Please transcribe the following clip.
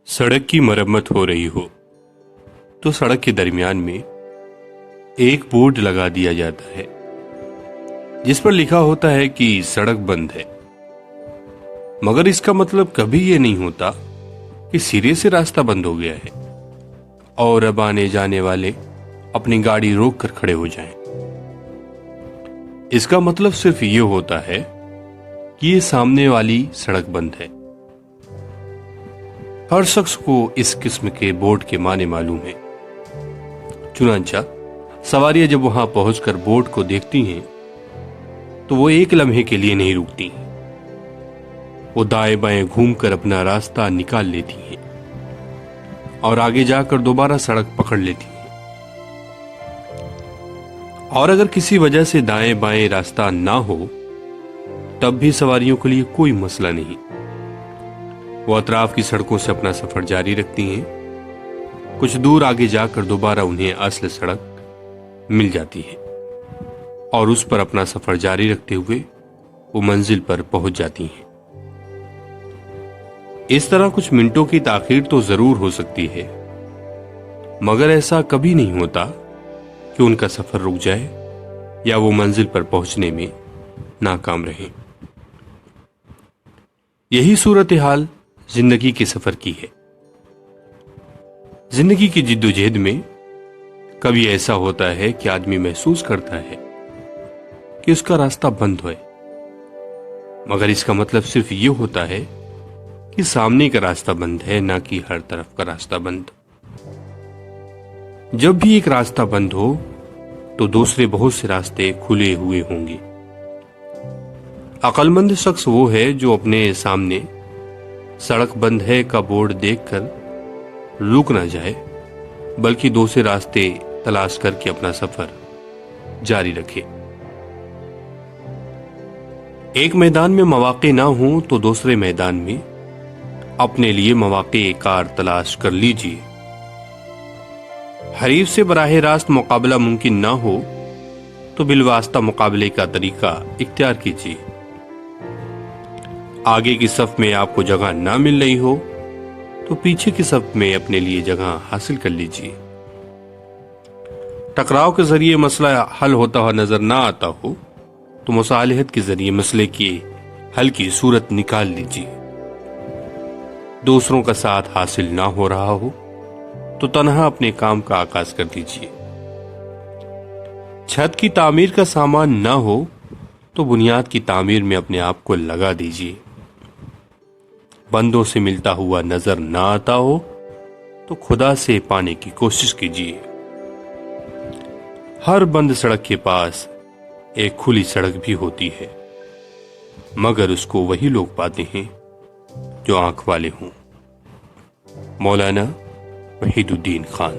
सड़क की मरम्मत हो रही हो तो सड़क के दरमियान में एक बोर्ड लगा दिया जाता है जिस पर लिखा होता है कि सड़क बंद है। मगर इसका मतलब कभी ये नहीं होता कि सिरे से रास्ता बंद हो गया है और अब आने जाने वाले अपनी गाड़ी रोक कर खड़े हो जाएं। इसका मतलब सिर्फ ये होता है कि ये सामने वाली सड़क बंद है। हर शख्स को इस किस्म के बोर्ड के माने मालूम है। चुनांचा सवारियां जब वहां पहुंचकर बोर्ड को देखती हैं तो वो एक लम्हे के लिए नहीं रुकती। वो दाएं बाएं घूमकर अपना रास्ता निकाल लेती हैं और आगे जाकर दोबारा सड़क पकड़ लेती हैं। और अगर किसी वजह से दाएं बाएं रास्ता ना हो तब भी सवारियों के लिए कोई मसला नहीं। वो अतराफ की सड़कों से अपना सफर जारी रखती हैं। कुछ दूर आगे जाकर दोबारा उन्हें असल सड़क मिल जाती है और उस पर अपना सफर जारी रखते हुए वो मंजिल पर पहुंच जाती हैं। इस तरह कुछ मिनटों की ताखीर तो जरूर हो सकती है, मगर ऐसा कभी नहीं होता कि उनका सफर रुक जाए या वो मंजिल पर पहुंचने में नाकाम रहे। यही सूरत हाल जिंदगी के सफर की है। जिंदगी की जिद्दोजहद में कभी ऐसा होता है कि आदमी महसूस करता है कि उसका रास्ता बंद है, मगर इसका मतलब सिर्फ ये होता है कि सामने का रास्ता बंद है, ना कि हर तरफ का रास्ता बंद। जब भी एक रास्ता बंद हो तो दूसरे बहुत से रास्ते खुले हुए होंगे। अक्लमंद शख्स वो है जो अपने सामने सड़क बंद है का बोर्ड देखकर रुक ना जाए, बल्कि दूसरे रास्ते तलाश करके अपना सफर जारी रखे। एक मैदान में मौके ना हो तो दूसरे मैदान में अपने लिए मौके कार तलाश कर लीजिए। हरीफ से बराह रास्त मुकाबला मुमकिन ना हो तो बिलवास्ता मुकाबले का तरीका इख्तियार कीजिए। आगे की सफ में आपको जगह ना मिल रही हो तो पीछे की सफ में अपने लिए जगह हासिल कर लीजिए। टकराव के जरिए मसला हल होता हुआ नजर ना आता हो तो मुसालहत के जरिए मसले के हल की सूरत निकाल लीजिए। दूसरों का साथ हासिल ना हो रहा हो तो तन्हा अपने काम का आगाज कर दीजिए। छत की तामीर का सामान ना हो तो बुनियाद की तामीर में अपने आप को लगा दीजिए। बंदों से मिलता हुआ नजर ना आता हो तो खुदा से पाने की कोशिश कीजिए। हर बंद सड़क के पास एक खुली सड़क भी होती है, मगर उसको वही लोग पाते हैं जो आंख वाले हों। मौलाना वहीदुद्दीन खान।